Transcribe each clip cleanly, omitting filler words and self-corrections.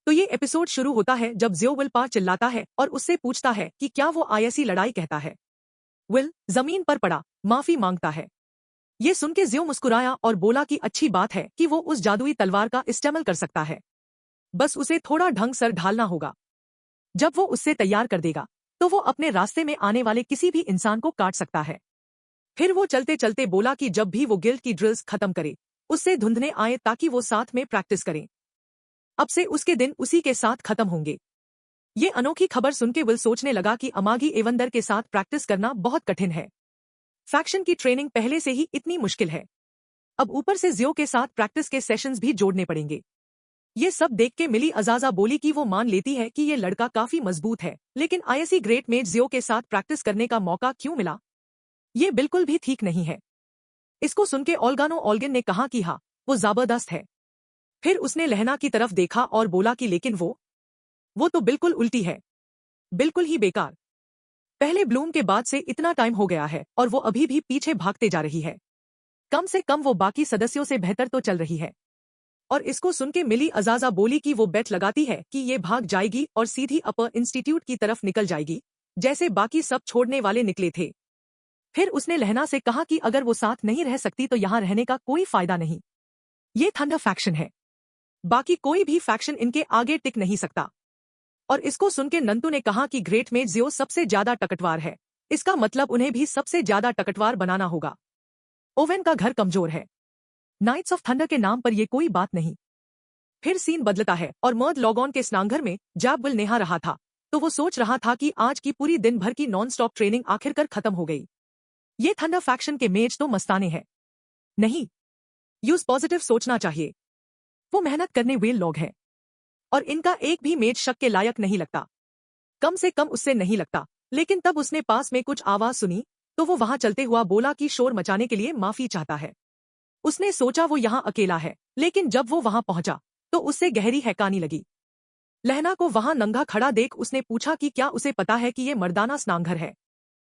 तो ये एपिसोड शुरू होता है जब जियो विल पार चिल्लाता है और उससे पूछता है कि क्या वो आईएससी लड़ाई कहता है। विल जमीन पर पड़ा माफी मांगता है। ये सुन के जियो मुस्कुराया और बोला कि अच्छी बात है कि वो उस जादुई तलवार का इस्तेमाल कर सकता है, बस उसे थोड़ा ढंग सर ढालना होगा। जब वो उससे तैयार कर देगा तो वो अपने रास्ते में आने वाले किसी भी इंसान को काट सकता है। फिर वो चलते चलते बोला कि जब भी वो गिल्ड की ड्रिल्स खत्म करे उससे धुंधने आए ताकि वो साथ में प्रैक्टिस करें। अब से उसके दिन उसी के साथ खत्म होंगे। ये अनोखी खबर सुनके विल सोचने लगा कि अमागी एवंदर के साथ प्रैक्टिस करना बहुत कठिन है। फैक्शन की ट्रेनिंग पहले से ही इतनी मुश्किल है, अब ऊपर से जियो के साथ प्रैक्टिस के सेशंस भी जोड़ने पड़ेंगे। ये सब देख के मिली अजाजा बोली कि वो मान लेती है कि ये लड़का काफी मजबूत है, लेकिन आईएससी ग्रेट मेट जियो के साथ प्रैक्टिस करने का मौका क्यों मिला? ये बिल्कुल भी ठीक नहीं है। इसको सुनके ओल्गानो ओल्गिन ने कहा कि हाँ, वो जबरदस्त है। फिर उसने लहना की तरफ देखा और बोला कि लेकिन वो तो बिल्कुल उल्टी है, बिल्कुल ही बेकार। पहले ब्लूम के बाद से इतना टाइम हो गया है और वो अभी भी पीछे भागते जा रही है। कम से कम वो बाकी सदस्यों से बेहतर तो चल रही है। और इसको सुनके मिली अजाजा बोली कि वो बेट लगाती है कि ये भाग जाएगी और सीधी अपर इंस्टीट्यूट की तरफ निकल जाएगी, जैसे बाकी सब छोड़ने वाले निकले थे। फिर उसने लहना से कहा कि अगर वो साथ नहीं रह सकती तो यहाँ रहने का कोई फायदा नहीं। ये थंडर फैक्शन है, बाकी कोई भी फैक्शन इनके आगे टिक नहीं सकता। और इसको सुनके नंतू ने कहा कि ग्रेट मेट जियो सबसे ज्यादा टकटवार है, इसका मतलब उन्हें भी सबसे ज्यादा टकटवार बनाना होगा। ओवेन का घर कमजोर है, नाइट्स ऑफ थंडर के नाम पर यह कोई बात नहीं। फिर सीन बदलता है और मर्द लॉगॉन के स्नानघर में जब विल नहा रहा था तो वो सोच रहा था कि आज की पूरी दिन भर की नॉन स्टॉप ट्रेनिंग आखिरकार खत्म हो गई। ये थंडर फैक्शन के मेज तो मस्ताने हैं। नहीं, यूज पॉजिटिव सोचना चाहिए। वो मेहनत करने वे लोग हैं और इनका एक भी मेज शक के लायक नहीं लगता, कम से कम उससे नहीं लगता। लेकिन तब उसने पास में कुछ आवाज सुनी तो वो वहां चलते हुआ बोला कि शोर मचाने के लिए माफी चाहता है। उसने सोचा वो यहाँ अकेला है, लेकिन जब वो वहां पहुंचा तो उससे गहरी हैकानी लगी। लहना को वहां नंगा खड़ा देख उसने पूछा कि क्या उसे पता है कि ये मर्दाना स्नानघर है।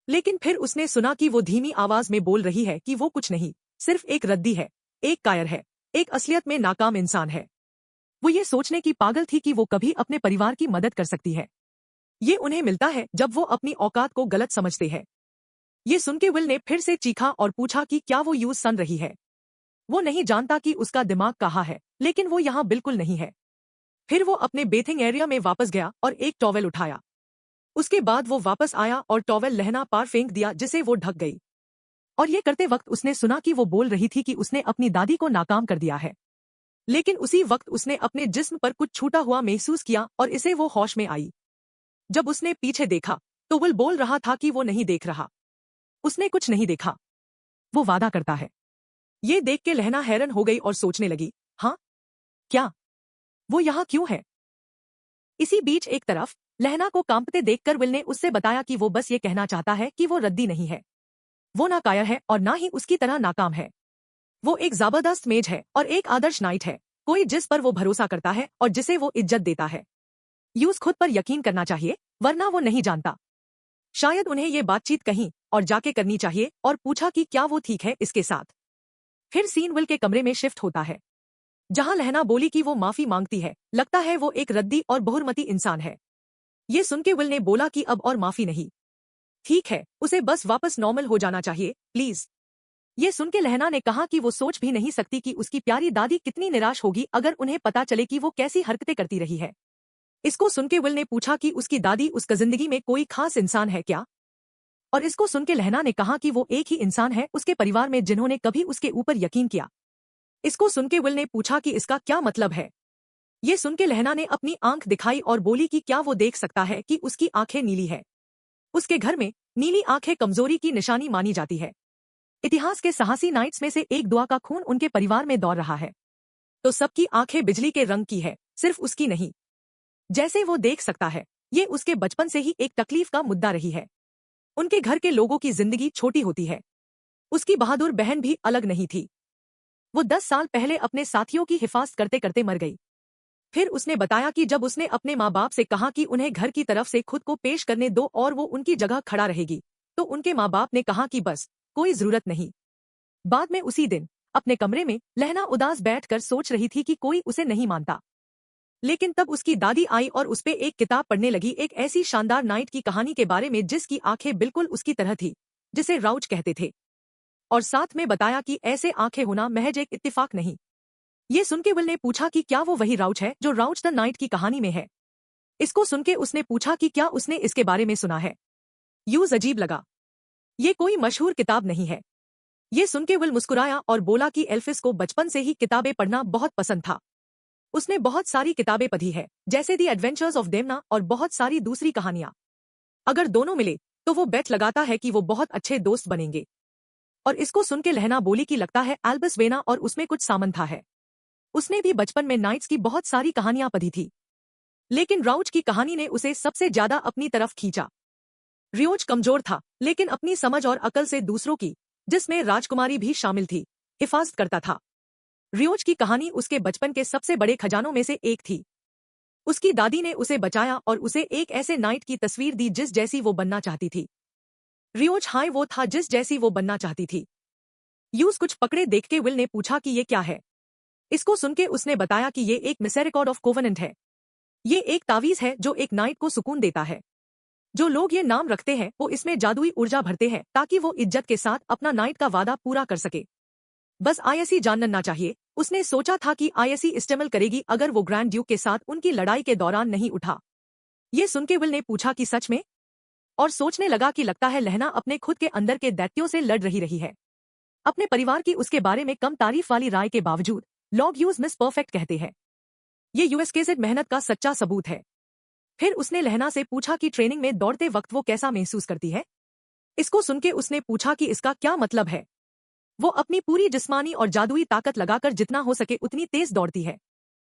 लेकिन फिर उसने सुना कि वो धीमी आवाज में बोल रही है कि वो कुछ नहीं, सिर्फ एक रद्दी है, एक कायर है, एक असलियत में नाकाम इंसान है। वो ये सोचने की पागल थी कि वो कभी अपने परिवार की मदद कर सकती है। ये उन्हें मिलता है जब वो अपनी औकात को गलत समझते हैं। ये सुनके विल ने फिर से चीखा और पूछा कि क्या वो यूज सन रही है। वो नहीं जानता कि उसका दिमाग कहाँ है, लेकिन वो यहाँ बिल्कुल नहीं है। फिर वो अपने बेथिंग एरिया में वापस गया और एक टॉवेल उठाया। उसके बाद वो वापस आया और टॉवेल लहना पार फेंक दिया जिसे वो ढक गई। और ये करते वक्त उसने सुना कि वो बोल रही थी कि उसने अपनी दादी को नाकाम कर दिया है। लेकिन उसी वक्त उसने अपने जिस्म पर कुछ छूटा हुआ महसूस किया और इसे वो होश में आई। जब उसने पीछे देखा तो विल बोल रहा था कि वो नहीं देख रहा, उसने कुछ नहीं देखा, वो वादा करता है। ये देख के लहना हैरान हो गई और सोचने लगी, हाँ, क्या वो यहाँ क्यों है? इसी बीच एक तरफ लहना को कांपते देखकर विल ने उससे बताया कि वो बस ये कहना चाहता है कि वो रद्दी नहीं है, वो ना कायर है और ना ही उसकी तरह नाकाम है। वो एक जबरदस्त मेज है और एक आदर्श नाइट है, कोई जिस पर वो भरोसा करता है और जिसे वो इज्जत देता है। यूज खुद पर यकीन करना चाहिए, वरना वो नहीं जानता। शायद उन्हें ये बातचीत कहीं और जाके करनी चाहिए और पूछा कि क्या वो ठीक है इसके साथ। फिर सीन विल के कमरे में शिफ्ट होता है, जहां लहना बोली कि वो माफी मांगती है, लगता है वो एक रद्दी और बहुरमती इंसान है। ये सुनके विल ने बोला कि अब और माफी नहीं, ठीक है, उसे बस वापस नॉर्मल हो जाना चाहिए, प्लीज। ये सुनके लहना ने कहा कि वो सोच भी नहीं सकती कि उसकी प्यारी दादी कितनी निराश होगी अगर उन्हें पता चले कि वो कैसी हरकतें करती रही है। इसको सुनके विल ने पूछा कि उसकी दादी उसका जिंदगी में कोई खास इंसान है क्या? और इसको सुनके लहना ने कहा कि वो एक ही इंसान है उसके परिवार में जिन्होंने कभी उसके ऊपर यकीन किया। इसको सुनके विल ने पूछा कि इसका क्या मतलब है? ये सुनके लहना ने अपनी आंख दिखाई और बोली कि क्या वो देख सकता है कि उसकी आंखें नीली है। उसके घर में नीली आंखें कमजोरी की निशानी मानी जाती है। इतिहास के साहसी नाइट्स में से एक दुआ का खून उनके परिवार में दौड़ रहा है, तो सबकी आंखें बिजली के रंग की है, सिर्फ उसकी नहीं। जैसे वो देख सकता है, ये उसके बचपन से ही एक तकलीफ का मुद्दा रही है। उनके घर के लोगों की जिंदगी छोटी होती है। उसकी बहादुर बहन भी अलग नहीं थी। वो 10 साल पहले अपने साथियों की हिफाजत करते करते मर गई। फिर उसने बताया कि जब उसने अपने माँ बाप से कहा कि उन्हें घर की तरफ से खुद को पेश करने दो और वो उनकी जगह खड़ा रहेगी, तो उनके माँ बाप ने कहा कि बस, कोई जरूरत नहीं। बाद में उसी दिन अपने कमरे में लहना उदास बैठकर सोच रही थी कि कोई उसे नहीं मानता। लेकिन तब उसकी दादी आई और उसपे एक किताब पढ़ने लगी, एक ऐसी शानदार नाइट की कहानी के बारे में जिसकी आंखें बिल्कुल उसकी तरह थी, जिसे राउच कहते थे। और साथ में बताया कि ऐसे आंखें होना महज एक इत्तेफाक नहीं। ये सुनके विल ने पूछा कि क्या वो वही राउच है जो राउच द नाइट की कहानी में है। इसको सुनके उसने पूछा कि क्या उसने इसके बारे में सुना है। यूज अजीब लगा। ये कोई मशहूर किताब नहीं है। ये सुनके विल मुस्कुराया और बोला कि एल्फिस को बचपन से ही किताबें पढ़ना बहुत पसंद था। उसने बहुत सारी किताबें पढ़ी है, जैसे दी एडवेंचर्स ऑफ डेमना और बहुत सारी दूसरी कहानियां। अगर दोनों मिले तो वो बेट लगाता है कि वो बहुत अच्छे दोस्त बनेंगे। और इसको सुनके लहना बोली कि लगता है एल्बस वेना और उसमें कुछ सामंथा है। उसने भी बचपन में नाइट्स की बहुत सारी कहानियां पढ़ी थी, लेकिन राउच की कहानी ने उसे सबसे ज्यादा अपनी तरफ खींचा। रियोज कमजोर था, लेकिन अपनी समझ और अकल से दूसरों की, जिसमें राजकुमारी भी शामिल थी, हिफाजत करता था। रियोज की कहानी उसके बचपन के सबसे बड़े खजानों में से एक थी। उसकी दादी ने उसे बचाया और उसे एक ऐसे नाइट की तस्वीर दी जिस जैसी वो बनना चाहती थी। रियोज हाय वो था जिस जैसी वो बनना चाहती थी। यूज कुछ पकड़े देखके विल ने पूछा कि ये क्या है। इसको सुनके उसने बताया कि ये एक मिसेरिकॉर्ड ऑफ कोवेनेंट है। ये एक तावीज है जो एक नाइट को सुकून देता है। जो लोग ये नाम रखते हैं वो इसमें जादुई ऊर्जा भरते हैं ताकि वो इज्जत के साथ अपना नाइट का वादा पूरा कर सके। बस आईएससी जानना चाहिए। उसने सोचा था कि आईएससी इस्तेमाल करेगी अगर वो ग्रैंड ड्यूक के साथ उनकी लड़ाई के दौरान नहीं उठा। ये सुनके विल ने पूछा कि सच में, और सोचने लगा कि लगता है लहना अपने खुद के अंदर के दैत्यों से लड़ रही है। अपने परिवार की उसके बारे में कम तारीफ वाली राय के बावजूद लॉग यूज मिस परफेक्ट कहते हैं। ये यूएसकेजेड मेहनत का सच्चा सबूत है। फिर उसने लहना से पूछा कि ट्रेनिंग में दौड़ते वक्त वो कैसा महसूस करती है। इसको सुनके उसने पूछा कि इसका क्या मतलब है। वो अपनी पूरी जिस्मानी और जादुई ताकत लगाकर जितना हो सके उतनी तेज दौड़ती है।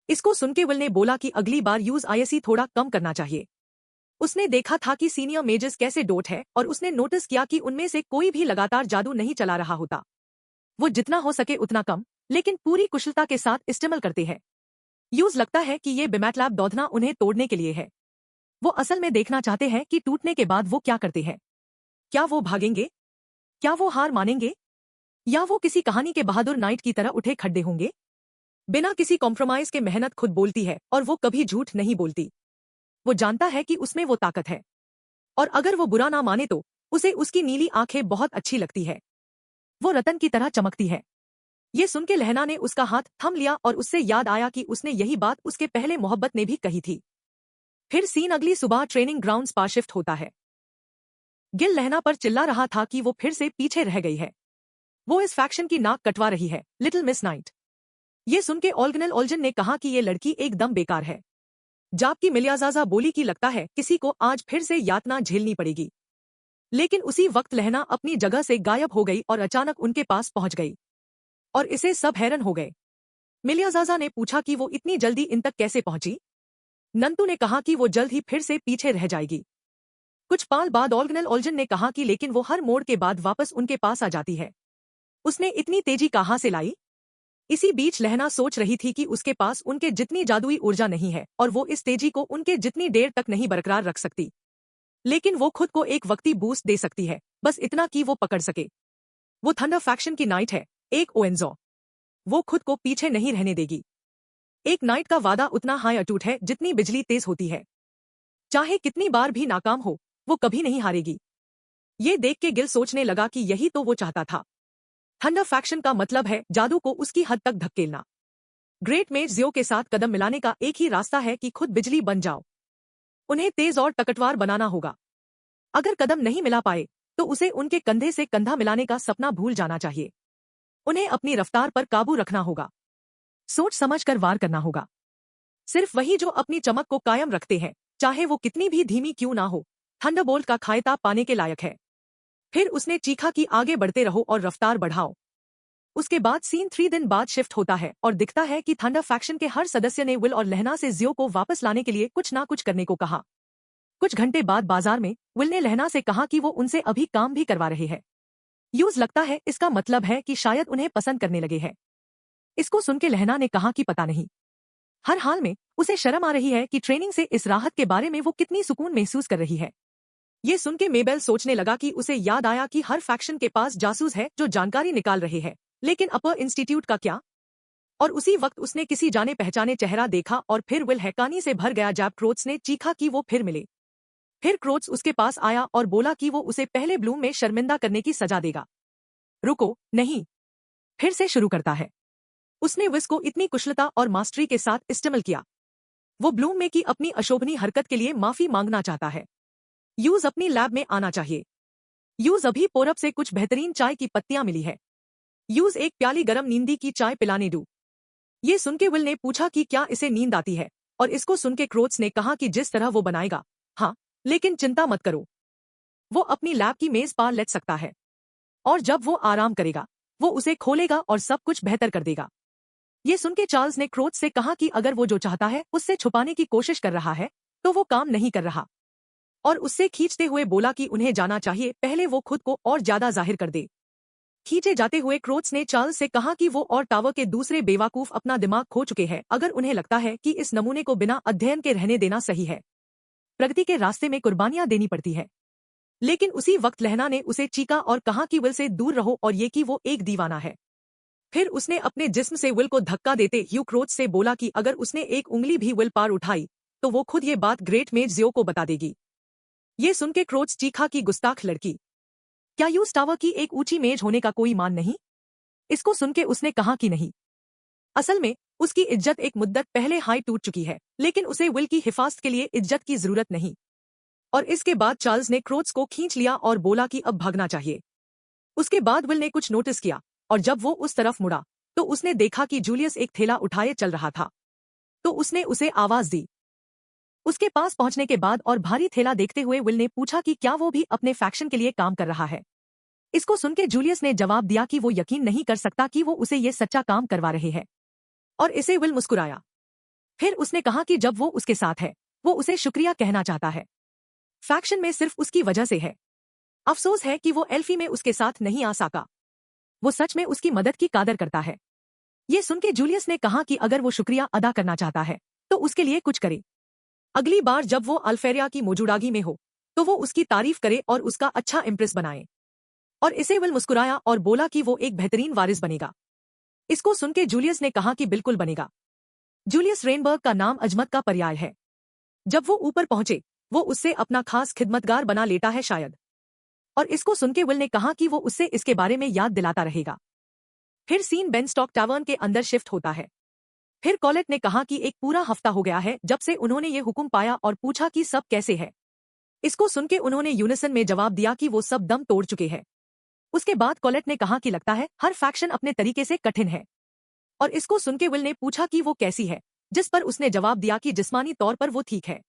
इसको सुनके विल ने बोला कि अगली बार यूज आईएससी थोड़ा कम करना चाहिए। उसने देखा था कि सीनियर मेजर्स कैसे डोट है और उसने नोटिस किया कि उनमें से कोई भी लगातार जादू नहीं चला रहा होता। वो जितना हो सके उतना कम, लेकिन पूरी कुशलता के साथ इस्तेमाल करते हैं। यूज लगता है कि ये बिमैटलैब दौड़ना उन्हें तोड़ने के लिए है। वो असल में देखना चाहते हैं कि टूटने के बाद वो क्या करते हैं। क्या वो भागेंगे? क्या वो हार मानेंगे? या वो किसी कहानी के बहादुर नाइट की तरह उठे खड़े होंगे? बिना किसी कॉम्प्रोमाइज के मेहनत खुद बोलती है और वो कभी झूठ नहीं बोलती। वो जानता है कि उसमें वो ताकत है, और अगर वो बुरा ना माने तो उसे उसकी नीली आंखें बहुत अच्छी लगती है। वो रतन की तरह चमकती है। ये सुनके लहना ने उसका हाथ थम लिया और उससे याद आया कि उसने यही बात उसके पहले मोहब्बत ने भी कही थी। फिर सीन अगली सुबह ट्रेनिंग ग्राउंड्स पर शिफ्ट होता है। गिल लहना पर चिल्ला रहा था कि वो फिर से पीछे रह गई है। वो इस फैक्शन की नाक कटवा रही है, लिटिल मिस नाइट। ये सुनके ओल्गनल ओल्जन ने कहा कि ये लड़की एकदम बेकार है। जबकि मिलियाजाजा बोली कि लगता है किसी को आज फिर से यातना झेलनी पड़ेगी। लेकिन उसी वक्त लहना अपनी जगह से गायब हो गई और अचानक उनके पास पहुंच गई, और इसे सब हैरान हो गए। मिलियाजाजा ने पूछा कि वो इतनी जल्दी इन तक कैसे पहुंची। नंतू ने कहा कि वो जल्द ही फिर से पीछे रह जाएगी। कुछ पाल बाद ओल्गनल ओल्जन ने कहा कि लेकिन वो हर मोड़ के बाद वापस उनके पास आ जाती है। उसने इतनी तेजी कहाँ से लाई? इसी बीच लहना सोच रही थी कि उसके पास उनके जितनी जादुई ऊर्जा नहीं है और वो इस तेजी को उनके जितनी देर तक नहीं बरकरार रख सकती। लेकिन वो खुद को एक वक्ती बूस्ट दे सकती है, बस इतना कि वो पकड़ सके। वो थंडर फैक्शन की नाइट है, एक ओएनजो। वो खुद को पीछे नहीं रहने देगी। एक नाइट का वादा उतना हाई अटूट है जितनी बिजली तेज होती है। चाहे कितनी बार भी नाकाम हो, वो कभी नहीं हारेगी। ये देख के गिल सोचने लगा कि यही तो वो चाहता था। थंडर फैक्शन का मतलब है जादू को उसकी हद तक धकेलना। ग्रेट मेज जियो के साथ कदम मिलाने का एक ही रास्ता है कि खुद बिजली बन जाओ। उन्हें तेज और टकटवार बनाना होगा। अगर कदम नहीं मिला पाए तो उसे उनके कंधे से कंधा मिलाने का सपना भूल जाना चाहिए। उन्हें अपनी रफ्तार पर काबू रखना होगा। सोच समझ कर वार करना होगा। सिर्फ वही जो अपनी चमक को कायम रखते हैं, चाहे वो कितनी भी धीमी क्यों ना हो, थंडरबोल्ट का खायता पाने के लायक है। फिर उसने चीखा कि आगे बढ़ते रहो और रफ्तार बढ़ाओ। उसके बाद सीन 3 दिन बाद शिफ्ट होता है और दिखता है कि थंडर फैक्शन के हर सदस्य ने विल और लहना से जियो को वापस लाने के लिए कुछ ना कुछ करने को कहा। कुछ घंटे बाद बाजार में विल ने लहना से कहा कि वो उनसे अभी काम भी करवा रहे हैं। यूज लगता है इसका मतलब है कि शायद उन्हें पसंद करने लगे हैं। इसको सुनके लहना ने कहा कि पता नहीं। हर हाल में उसे शर्म आ रही है कि ट्रेनिंग से इस राहत के बारे में वो कितनी सुकून महसूस कर रही है। ये सुनके मेबेल सोचने लगा कि उसे याद आया कि हर फैक्शन के पास जासूस है जो जानकारी निकाल रहे हैं, लेकिन अपर इंस्टीट्यूट का क्या? और उसी वक्त उसने किसी जाने पहचाने चेहरा देखा और फिर विल हैकानी से भर गया जब क्रोथ्स ने चीखा कि वो फिर मिले। फिर क्रोथ्स उसके पास आया और बोला कि वो उसे पहले ब्लूम में शर्मिंदा करने की सजा देगा। रुको, नहीं। फिर से शुरू करता है। उसने विस को इतनी कुशलता और मास्टरी के साथ इस्तेमाल किया। वो ब्लूम में की अपनी अशोभनीय हरकत के लिए माफी मांगना चाहता है। यूज अपनी लैब में आना चाहिए। यूज अभी पोरब से कुछ बेहतरीन चाय की पत्तियां मिली है। यूज एक प्याली गरम नींदी की चाय पिलाने दू। ये सुनके विल ने पूछा कि क्या इसे नींद आती है, और इसको सुनके क्रोथ्स ने कहा कि जिस तरह वो बनाएगा। हाँ, लेकिन चिंता मत करो, वो अपनी लैब की मेज पार लेट सकता है, और जब वो आराम करेगा वो उसे खोलेगा और सब कुछ बेहतर कर देगा। ये सुनके चार्ल्स ने क्रोथ्स से कहा कि अगर वो जो चाहता है उससे छुपाने की कोशिश कर रहा है तो वो काम नहीं कर रहा, और उससे खींचते हुए बोला कि उन्हें जाना चाहिए, पहले वो खुद को और ज्यादा जाहिर कर दे। खींचे जाते हुए क्रोथ्स ने चार्ल्स से कहा कि वो और टावर के दूसरे बेवकूफ अपना दिमाग खो चुके हैं अगर उन्हें लगता है कि इस नमूने को बिना अध्ययन के रहने देना सही है। प्रगति के रास्ते में कुर्बानियां देनी पड़ती है। लेकिन उसी वक्त लहना ने उसे चीखा और कहा कि विल से दूर रहो और ये कि वो एक दीवाना है। फिर उसने अपने जिस्म से विल को धक्का देते ह्यू क्रोथ्स से बोला कि अगर उसने एक उंगली भी विल पार उठाई तो वो खुद ये बात ग्रेट मेज जियो को बता देगी। ये सुनके क्रोथ्स चीखा कि गुस्ताख लड़की, क्या यूज टावर की एक ऊंची मेज होने का कोई मान नहीं? इसको सुनके उसने कहा कि नहीं। असल में उसकी इज्जत एक मुद्दत पहले हाई टूट चुकी है, लेकिन उसे विल की हिफाजत के लिए इज्जत की जरूरत नहीं। और इसके बाद चार्ल्स ने क्रोथ्स को खींच लिया और बोला कि अब भागना चाहिए। उसके बाद विल ने कुछ नोटिस किया, और जब वो उस तरफ मुड़ा तो उसने देखा कि जूलियस एक थैला उठाए चल रहा था। तो उसने उसे आवाज दी। उसके पास पहुंचने के बाद और भारी थैला देखते हुए विल ने पूछा कि क्या वो भी अपने फैक्शन के लिए काम कर रहा है। इसको सुनके जूलियस ने जवाब दिया कि वो यकीन नहीं कर सकता कि वो उसे ये सच्चा काम करवा रहे हैं, और इसे विल मुस्कुराया। फिर उसने कहा कि जब वो उसके साथ है वो उसे शुक्रिया कहना चाहता है, फैक्शन में सिर्फ उसकी वजह से है। अफसोस है कि वो एल्फी में उसके साथ नहीं आ सका। वो सच में उसकी मदद की कादर करता है। ये सुनके जूलियस ने कहा कि अगर वो शुक्रिया अदा करना चाहता है तो उसके लिए कुछ करे। अगली बार जब वो अल्फेरिया की मौजूदगी में हो तो वो उसकी तारीफ करे और उसका अच्छा इम्प्रेस बनाए। और इसे विल मुस्कुराया और बोला कि वो एक बेहतरीन वारिस बनेगा। इसको सुनके जूलियस ने कहा कि बिल्कुल बनेगा। जूलियस रेनबर्ग का नाम अजमत का पर्याय है। जब वो ऊपर पहुंचे वो उससे अपना खास खिदमतगार बना लेता है शायद। और इसको सुनके विल ने कहा कि वो उससे इसके बारे में याद दिलाता रहेगा। फिर सीन बेनस्टॉक टावर्न के अंदर शिफ्ट होता है। फिर कॉलेट ने कहा कि एक पूरा हफ्ता हो गया है जब से उन्होंने ये हुक्म पाया और पूछा कि सब कैसे है। इसको सुनके उन्होंने यूनिसन में जवाब दिया कि वो सब दम तोड़ चुके हैं। उसके बाद कॉलेट ने कहा कि लगता है हर फैक्शन अपने तरीके से कठिन है। और इसको सुनके विल ने पूछा कि वो कैसी है, जिस पर उसने जवाब दिया कि जिस्मानी तौर पर वो ठीक है,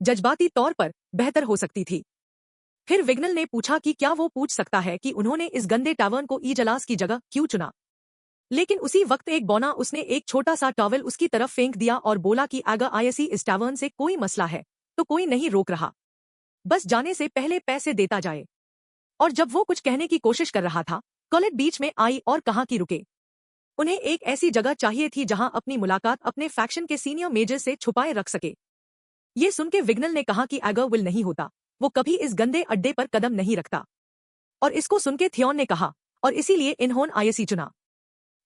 जज्बाती तौर पर बेहतर हो सकती थी। फिर विग्नल ने पूछा कि क्या वो पूछ सकता है कि उन्होंने इस गंदे टावर्न को इजलास की जगह क्यों चुना। लेकिन उसी वक्त एक बौना उसने एक छोटा सा टॉवेल उसकी तरफ फेंक दिया और बोला कि अगर आईएससी इस टावर्न से कोई मसला है तो कोई नहीं रोक रहा, बस जाने से पहले पैसे देता जाए। और जब वो कुछ कहने की कोशिश कर रहा था कॉलेट बीच में आई और कहा कि रुके। उन्हें एक ऐसी जगह चाहिए थी जहां अपनी मुलाकात अपने फैक्शन के सीनियर मेजर से छुपाए रख सके। ये सुनके विग्नल ने कहा कि अगर विल नहीं होता वो कभी इस गंदे अड्डे पर कदम नहीं रखता। और इसको सुनके थियोन ने कहा, और इसीलिए इन्होंने आईएससी चुना।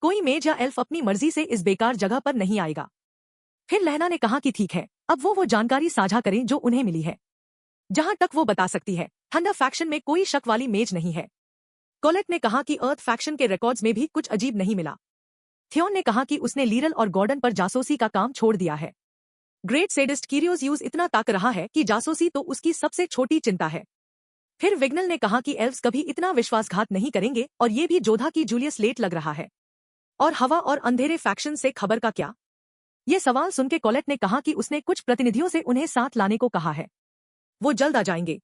कोई मेज या एल्फ अपनी मर्जी से इस बेकार जगह पर नहीं आएगा। फिर लहना ने कहा कि ठीक है, अब वो जानकारी साझा करें जो उन्हें मिली है। जहां तक वो बता सकती है थंडर फैक्शन में कोई शक वाली मेज नहीं है। कॉलेट ने कहा कि अर्थ फैक्शन के रिकॉर्ड्स में भी कुछ अजीब नहीं मिला। थियोन ने कहा कि उसने लीरल और गॉर्डन पर जासूसी का काम छोड़ दिया है। ग्रेट सेडिस्ट कीरियोस यूज इतना ताक रहा है कि जासूसी तो उसकी सबसे छोटी चिंता है। फिर विग्नल ने कहा कि एल्व्स कभी इतना विश्वासघात नहीं करेंगे, और ये भी जोधा की जूलियस लेट लग रहा है। और हवा और अंधेरे फैक्शन से खबर का क्या? ये सवाल सुनके कॉलेट ने कहा कि उसने कुछ प्रतिनिधियों से उन्हें साथ लाने को कहा है, वो जल्द आ जाएंगे।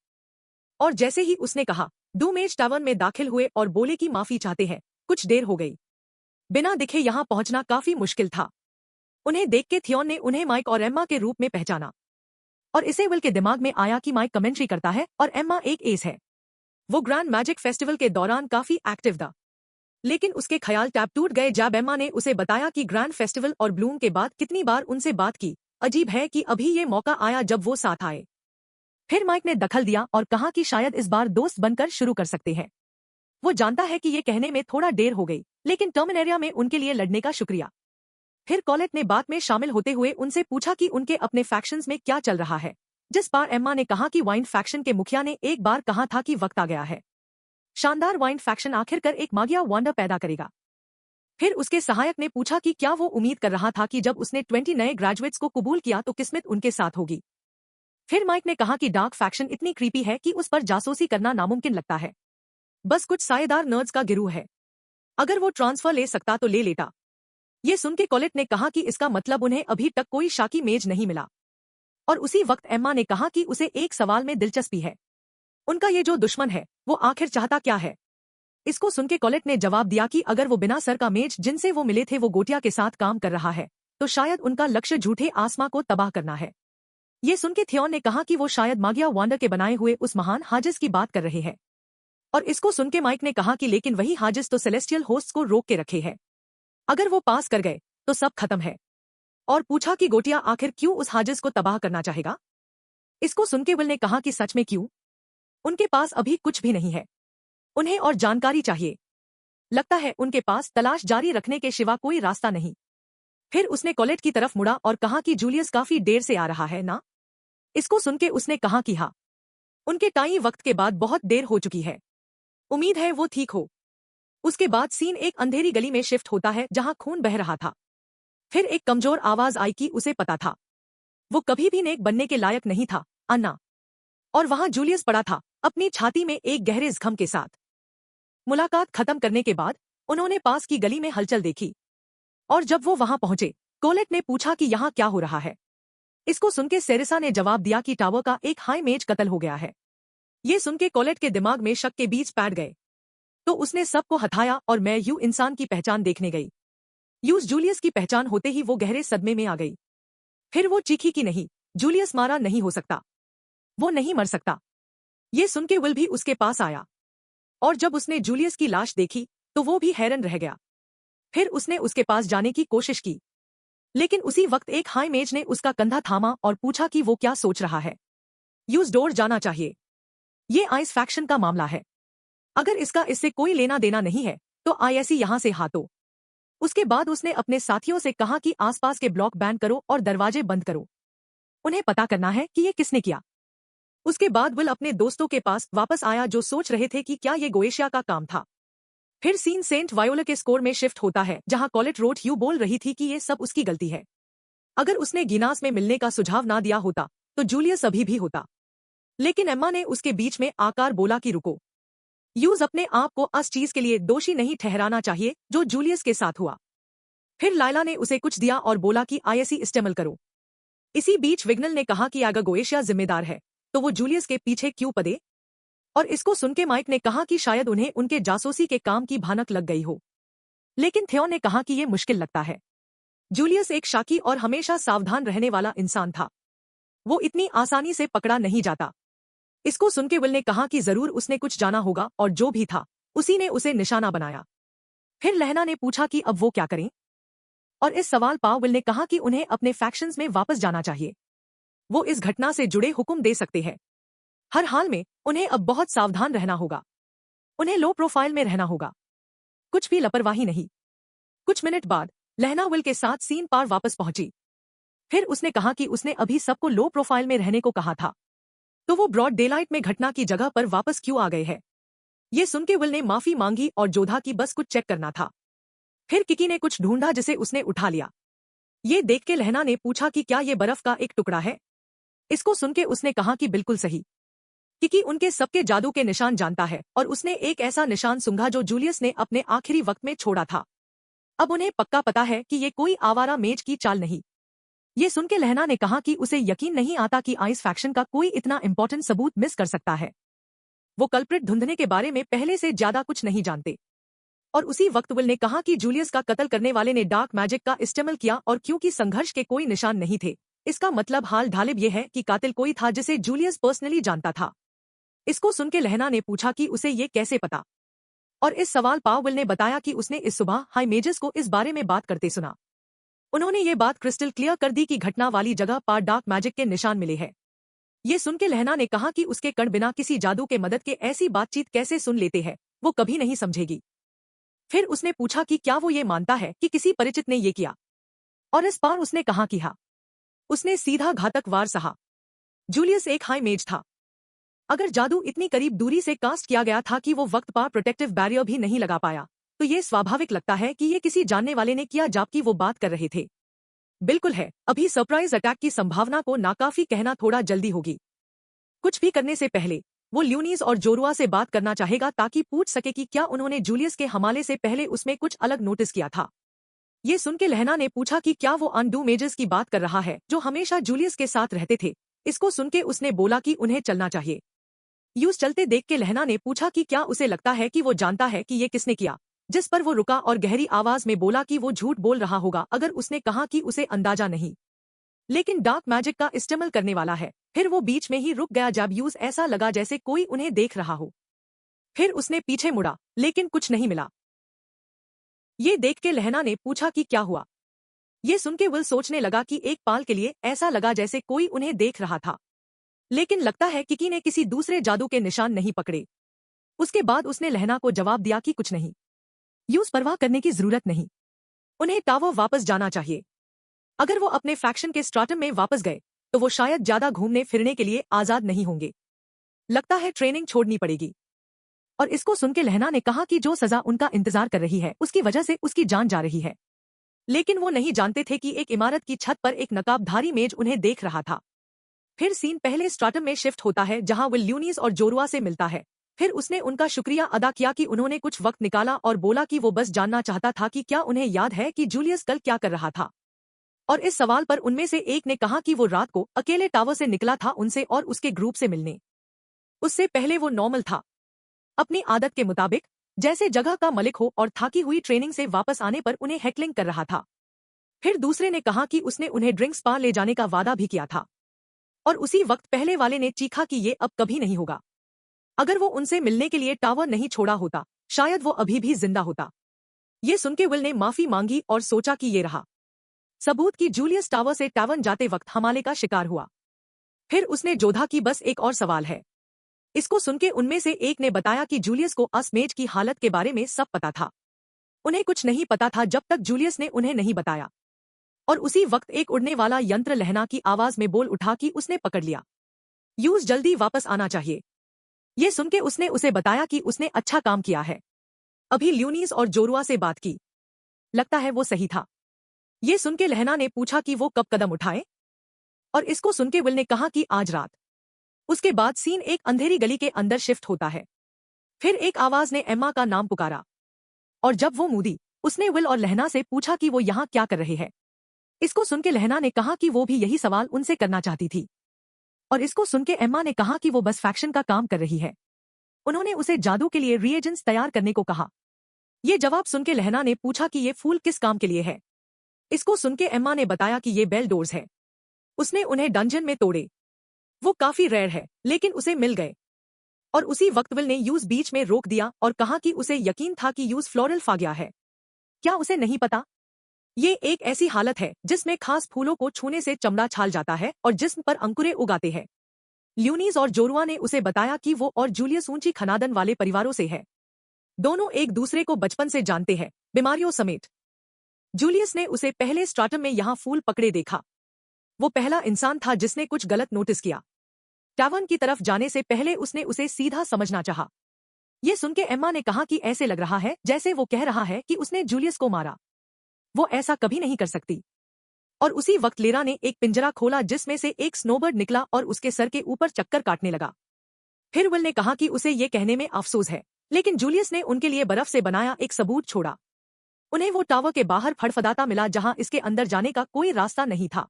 और जैसे ही उसने कहा डूमेज टावर्न में दाखिल हुए और बोले कि माफी चाहते हैं, कुछ देर हो गई। बिना दिखे यहां पहुंचना काफी मुश्किल था। उन्हें देख के थियोन ने उन्हें माइक और एम्मा के रूप में पहचाना, और इसे विल के दिमाग में आया कि माइक कमेंट्री करता है और एम्मा एक एस है। वो ग्रैंड मैजिक फेस्टिवल के दौरान काफी एक्टिव था। लेकिन उसके ख्याल टैप टूट गए जब एम्मा ने उसे बताया कि ग्रैंड फेस्टिवल और ब्लूम के बाद कितनी बार उनसे बात की। अजीब है कि अभी ये मौका आया जब वो साथ आए। फिर माइक ने दखल दिया और कहा कि शायद इस बार दोस्त बनकर शुरू कर सकते हैं। वो जानता है कि ये कहने में थोड़ा देर हो गई, लेकिन टर्मिनेरिया में उनके लिए लड़ने का शुक्रिया। फिर कॉलेट ने बात में शामिल होते हुए उनसे पूछा कि उनके अपने फैक्शंस में क्या चल रहा है, जिस पर एम्मा ने कहा कि वाइन फैक्शन के मुखिया ने एक बार कहा था कि वक्त आ गया है। शानदार वाइन फैक्शन आखिरकार एक मागिया वंडर पैदा करेगा। फिर उसके सहायक ने पूछा कि क्या वो उम्मीद कर रहा था कि जब उसने 20 नए ग्रेजुएट्स को कबूल किया तो किस्मत उनके साथ होगी। फिर माइक ने कहा कि डार्क फैक्शन इतनी क्रीपी है कि उस पर जासूसी करना नामुमकिन लगता है। बस कुछ सायेदार नर्ड्स का गिरोह है। अगर वो ट्रांसफर ले सकता तो ले लेता। ये सुन के कॉलेट ने कहा कि इसका मतलब उन्हें अभी तक कोई शाकी मेज नहीं मिला। और उसी वक्त एम्मा ने कहा कि उसे एक सवाल में दिलचस्पी है। उनका ये जो दुश्मन है वो आखिर चाहता क्या है। इसको सुन के कॉलेट ने जवाब दिया कि अगर वो बिना सर का मेज जिनसे वो मिले थे वो गोटिया के साथ काम कर रहा है तो शायद उनका लक्ष्य झूठे आसमां को तबाह करना है। ये सुन के थियोन ने कहा कि वो शायद मागिया वांडर के बनाए हुए उस महान हाजिस की बात कर रहे हैं। और इसको सुन के माइक ने कहा कि लेकिन वही हाजिस तो सेलेस्टियल होस्ट्स को रोक के रखे है। अगर वो पास कर गए तो सब खत्म है। और पूछा कि गोटिया आखिर क्यों उस हाजिस को तबाह करना चाहेगा। इसको सुन के विल ने कहा कि सच में क्यों। उनके पास अभी कुछ भी नहीं है। उन्हें और जानकारी चाहिए। लगता है उनके पास तलाश जारी रखने के सिवा कोई रास्ता नहीं। फिर उसने कॉलेट की तरफ मुड़ा और कहा कि जूलियस काफी देर से आ रहा है ना। इसको सुन के उसने कहा कि हाँ, उनके ताई वक्त के बाद बहुत देर हो चुकी है। उम्मीद है वो ठीक हो। उसके बाद सीन एक अंधेरी गली में शिफ्ट होता है जहां खून बह रहा था। फिर एक कमजोर आवाज आई कि उसे पता था वो कभी भी नेक बनने के लायक नहीं था, अन्ना। और वहां जूलियस पड़ा था अपनी छाती में एक गहरे जख्म के साथ। मुलाकात खत्म करने के बाद उन्होंने पास की गली में हलचल देखी और जब वो वहां पहुंचे कॉलेट ने पूछा कि यहाँ क्या हो रहा है। इसको सुनके सेरिसा ने जवाब दिया कि टावर का एक हाई मेज कत्ल हो गया है। ये सुनके कॉलेट के दिमाग में शक के बीज पैठ गए तो उसने सबको हटाया और मैं यू इंसान की पहचान देखने गई। यूज जूलियस की पहचान होते ही वो गहरे सदमे में आ गई। फिर वो चीखी कि नहीं, जूलियस मारा नहीं हो सकता, वो नहीं मर सकता। ये सुन के विल भी उसके पास आया और जब उसने जूलियस की लाश देखी तो वो भी हैरान रह गया। फिर उसने उसके पास जाने की कोशिश की लेकिन उसी वक्त एक हाई मेज ने उसका कंधा थामा और पूछा कि वो क्या सोच रहा है। यूज डोर जाना चाहिए। ये आइस फैक्शन का मामला है। अगर इसका इससे कोई लेना देना नहीं है तो आईएससी यहां से हाथों। उसके बाद उसने अपने साथियों से कहा कि आसपास के ब्लॉक बैन करो और दरवाजे बंद करो। उन्हें पता करना है कि ये किसने किया। उसके बाद विल अपने दोस्तों के पास वापस आया जो सोच रहे थे कि क्या ये गोएशिया का काम था। फिर सीन सेंट वायोला के स्कोर में शिफ्ट होता है जहां कॉलेट रोट यू बोल रही थी कि ये सब उसकी गलती है। अगर उसने गिनास में मिलने का सुझाव ना दिया होता तो जूलियस अभी भी होता। लेकिन एम्मा ने उसके बीच में आकर बोला कि रुको, यूज अपने आप को उस चीज के लिए दोषी नहीं ठहराना चाहिए जो जूलियस के साथ हुआ। फिर लायला ने उसे कुछ दिया और बोला कि आईएससी इस्तेमाल करो। इसी बीच विग्नल ने कहा कि अगर गोएशिया जिम्मेदार है तो वो जूलियस के पीछे क्यों पड़े। और इसको सुनके माइक ने कहा कि शायद उन्हें उनके जासूसी के काम की भनक लग गई हो। लेकिन थियो ने कहा कि ये मुश्किल लगता है। जूलियस एक शाकी और हमेशा सावधान रहने वाला इंसान था। वो इतनी आसानी से पकड़ा नहीं जाता। इसको सुनके विल ने कहा कि जरूर उसने कुछ जाना होगा और जो भी था उसी ने उसे निशाना बनाया। फिर लहना ने पूछा कि अब वो क्या करें। और इस सवाल पर विल ने कहा कि उन्हें अपने फैक्शंस में वापस जाना चाहिए। वो इस घटना से जुड़े हुक्म दे सकते हैं। हर हाल में उन्हें अब बहुत सावधान रहना होगा। उन्हें लो प्रोफाइल में रहना होगा, कुछ भी लापरवाही नहीं। कुछ मिनट बाद लहना विल के साथ सीन पार वापस पहुंची। फिर उसने कहा कि उसने अभी सबको लो प्रोफाइल में रहने को कहा था तो वो ब्रॉड डेलाइट में घटना की जगह पर वापस क्यों आ गए हैं। ये सुनके विल ने माफी मांगी और जोधा की बस कुछ चेक करना था। फिर किकी ने कुछ ढूंढा जिसे उसने उठा लिया। ये देख के लहना ने पूछा कि क्या ये बर्फ का एक टुकड़ा है। इसको सुनके उसने कहा कि बिल्कुल सही। किकी उनके सबके जादू के निशान जानता है और उसने एक ऐसा निशान सूंघा जो जूलियस ने अपने आखिरी वक्त में छोड़ा था। अब उन्हें पक्का पता है कि ये कोई आवारा मेज की चाल नहीं। ये सुनके लहना ने कहा कि उसे यकीन नहीं आता कि आइस फैक्शन का कोई इतना इंपॉर्टेंट सबूत मिस कर सकता है। वो कल्प्रिट ढूंढने के बारे में पहले से ज्यादा कुछ नहीं जानते। और उसी वक्त विल ने कहा कि जूलियस का कत्ल करने वाले ने डार्क मैजिक का इस्तेमाल किया और क्योंकि संघर्ष के कोई निशान नहीं थे इसका मतलब हाल ढालिब ये है कि कातिल कोई था जिसे जूलियस पर्सनली जानता था। इसको सुनके लहना ने पूछा कि उसे ये कैसे पता। और इस सवाल पर विल ने बताया कि उसने इस सुबह हाई मेजर्स को इस बारे में बात करते सुना। उन्होंने ये बात क्रिस्टल क्लियर कर दी कि घटना वाली जगह पर डार्क मैजिक के निशान मिले हैं। ये सुनके लहना ने कहा कि उसके कण बिना किसी जादू के मदद के ऐसी बातचीत कैसे सुन लेते हैं, वो कभी नहीं समझेगी। फिर उसने पूछा कि क्या वो ये मानता है कि किसी परिचित ने ये किया। और इस बार उसने कहा कि हाँ। उसने सीधा घातक वार सहा। जूलियस एक हाई मेज था। अगर जादू इतनी करीब दूरी से कास्ट किया गया था कि वो वक्त पर प्रोटेक्टिव बैरियर भी नहीं लगा पाया, तो ये स्वाभाविक लगता है कि ये किसी जानने वाले ने किया जबकि वो बात कर रहे थे। बिल्कुल है, अभी सरप्राइज अटैक की संभावना को नाकाफी कहना थोड़ा जल्दी होगी। कुछ भी करने से पहले वो ल्यूनीज और जोरुआ से बात करना चाहेगा ताकि पूछ सके कि क्या उन्होंने जूलियस के हवाले से पहले उसमें कुछ अलग नोटिस किया था। ये सुन के लहना ने पूछा कि क्या वो अनडू मेजर्स की बात कर रहा है जो हमेशा जूलियस के साथ रहते थे। इसको सुन के उसने बोला कि उन्हें चलना चाहिए। यूज चलते देख के लहना ने पूछा कि क्या उसे लगता है कि वो जानता है कि ये किसने किया, जिस पर वो रुका और गहरी आवाज में बोला कि वो झूठ बोल रहा होगा अगर उसने कहा कि उसे अंदाजा नहीं, लेकिन डार्क मैजिक का इस्तेमाल करने वाला है। फिर वो बीच में ही रुक गया जब यूज ऐसा लगा जैसे कोई उन्हें देख रहा हो। फिर उसने पीछे मुड़ा लेकिन कुछ नहीं मिला। ये देख के लहना ने पूछा कि क्या हुआ। ये सुन के विल सोचने लगा कि एक पाल के लिए ऐसा लगा जैसे कोई उन्हें देख रहा था, लेकिन लगता है किकी ने किसी दूसरे जादू के निशान नहीं पकड़े। उसके बाद उसने लहना को जवाब दिया कि कुछ नहीं, यूज परवाह करने की जरूरत नहीं, उन्हें टावर वापस जाना चाहिए। अगर वो अपने फैक्शन के स्ट्राटम में वापस गए तो वो शायद ज्यादा घूमने फिरने के लिए आजाद नहीं होंगे। लगता है ट्रेनिंग छोड़नी पड़ेगी। और इसको सुन के लहना ने कहा कि जो सजा उनका इंतजार कर रही है उसकी वजह से उसकी जान जा रही है, लेकिन वो नहीं जानते थे कि एक इमारत की छत पर एक नकाबधारी मेज उन्हें देख रहा था। फिर सीन पहले स्ट्राटम में शिफ्ट होता है जहां विल ल्यूनीज और जोरुआ से मिलता है। फिर उसने उनका शुक्रिया अदा किया कि उन्होंने कुछ वक्त निकाला और बोला कि वो बस जानना चाहता था कि क्या उन्हें याद है कि जूलियस कल क्या कर रहा था। और इस सवाल पर उनमें से एक ने कहा कि वो रात को अकेले टावर से निकला था उनसे और उसके ग्रुप से मिलने। उससे पहले वो नॉर्मल था, अपनी आदत के मुताबिक, जैसे जगह का मलिक हो, और थाकी हुई ट्रेनिंग से वापस आने पर उन्हें हेकलिंग कर रहा था। फिर दूसरे ने कहा कि उसने उन्हें ड्रिंक्स पा ले जाने का वादा भी किया था। और उसी वक्त पहले वाले ने चीखा कि ये अब कभी नहीं होगा। अगर वो उनसे मिलने के लिए टावर नहीं छोड़ा होता शायद वो अभी भी जिंदा होता। ये सुन के विल ने माफी मांगी और सोचा कि ये रहा सबूत कि जूलियस टावर से टावन जाते वक्त हमले का शिकार हुआ। फिर उसने जोधा कि बस एक और सवाल है। इसको सुन के उनमें से एक ने बताया कि जूलियस को असमेज की हालत के बारे में सब पता था। उन्हें कुछ नहीं पता था जब तक जूलियस ने उन्हें नहीं बताया। और उसी वक्त एक उड़ने वाला यंत्र लहना की आवाज में बोल उठा कि उसने पकड़ लिया। यूज जल्दी वापस आना चाहिए। ये सुन के उसने उसे बताया कि उसने अच्छा काम किया है, अभी ल्यूनीज और जोरुआ से बात की, लगता है वो सही था। ये सुन के लहना ने पूछा कि वो कब कदम उठाए, और इसको सुन के विल ने कहा कि आज रात। उसके बाद सीन एक अंधेरी गली के अंदर शिफ्ट होता है। फिर एक आवाज ने एम्मा का नाम पुकारा, और जब वो मूदी उसने विल और लहना से पूछा कि वो यहाँ क्या कर रहे हैं। इसको सुन के लहना ने कहा कि वो भी यही सवाल उनसे करना चाहती थी, और इसको सुन के एम्मा ने कहा कि वो बस फैक्शन का काम कर रही है। उन्होंने उसे जादू के लिए रिएजेंट्स तैयार करने को कहा। ये जवाब सुन के लहना ने पूछा कि ये फूल किस काम के लिए है। इसको सुन के एम्मा ने बताया कि ये बेल डोर्स है, उसने उन्हें डंजन में तोड़े। वो काफी रेयर है लेकिन उसे मिल गए। और उसी वक्त विल ने यूज बीच में रोक दिया और कहा कि उसे यकीन था कि यूज फ्लोरल फागिया है। क्या उसे नहीं पता? ये एक ऐसी हालत है जिसमें खास फूलों को छूने से चमड़ा छाल जाता है और जिस्म पर अंकुरे उगाते हैं। ल्यूनीज और जोरुआ ने उसे बताया कि वो और जूलियस ऊंची खनादन वाले परिवारों से है। दोनों एक दूसरे को बचपन से जानते हैं, बीमारियों समेत। जूलियस ने उसे पहले स्ट्राटम में यहाँ फूल पकड़े देखा। वो पहला इंसान था जिसने कुछ गलत नोटिस किया। टावन की तरफ जाने से पहले उसने उसे सीधा समझना चाहा। ये सुन के एम्मा ने कहा कि ऐसे लग रहा है जैसे वो कह रहा है कि उसने जूलियस को मारा। वो ऐसा कभी नहीं कर सकती। और उसी वक्त लेरा ने एक पिंजरा खोला जिसमें से एक स्नोबर्ड निकला और उसके सर के ऊपर चक्कर काटने लगा। फिर विल ने कहा कि उसे ये कहने में अफसोस है, लेकिन जूलियस ने उनके लिए बर्फ से बनाया एक सबूत छोड़ा। उन्हें वो टावर के बाहर फड़फड़ाता मिला जहां इसके अंदर जाने का कोई रास्ता नहीं था।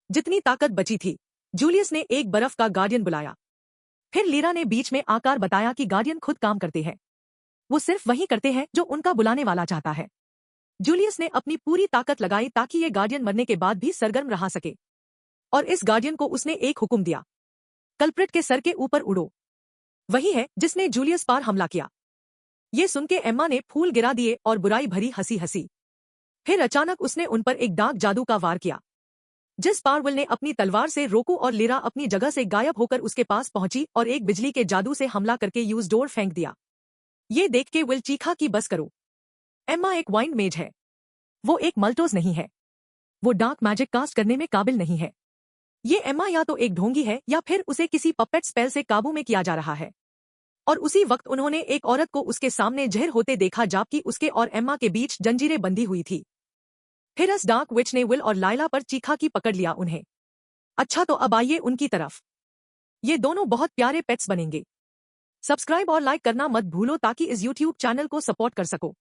जितनी ताकत बची थी, जूलियस ने एक बर्फ का गार्डियन बुलाया। फिर लीरा ने बीच में आकार बताया कि गार्डियन खुद काम करते हैं, वो सिर्फ वही करते हैं जो उनका बुलाने वाला चाहता है। जूलियस ने अपनी पूरी ताकत लगाई ताकि ये गार्डियन मरने के बाद भी सरगर्म रहा सके। और इस गार्डियन को उसने एक हुक्म दिया, कल्प्रिट के सर के ऊपर उड़ो। वही है जिसने जूलियस पर हमला किया। ये सुन के एम्मा ने फूल गिरा दिए और बुराई भरी हंसी हंसी। फिर अचानक उसने उन पर एक डार्क जादू का वार किया, जिस पर विल ने अपनी तलवार से रोकू और लीरा अपनी जगह से गायब होकर उसके पास पहुंची और एक बिजली के जादू से हमला करके यूज डोर फेंक दिया। ये देख के विल चीखा कि बस करो, एम्मा एक वाइंड मेज है, वो एक मल्टोज नहीं है। वो डार्क मैजिक कास्ट करने में काबिल नहीं है। ये एम्मा या तो एक ढोंगी है या फिर उसे किसी पपेट स्पेल से काबू में किया जा रहा है। और उसी वक्त उन्होंने एक औरत को उसके सामने जहर होते देखा जबकि उसके और एम्मा के बीच जंजीरें बंधी हुई थी। फिर इस डार्क विच ने विल और लाइला पर चीखा कि पकड़ लिया उन्हें। अच्छा तो अब आइए उनकी तरफ। ये दोनों बहुत प्यारे पेट्स बनेंगे। सब्सक्राइब और लाइक करना मत भूलो ताकि इस यूट्यूब चैनल को सपोर्ट कर सको।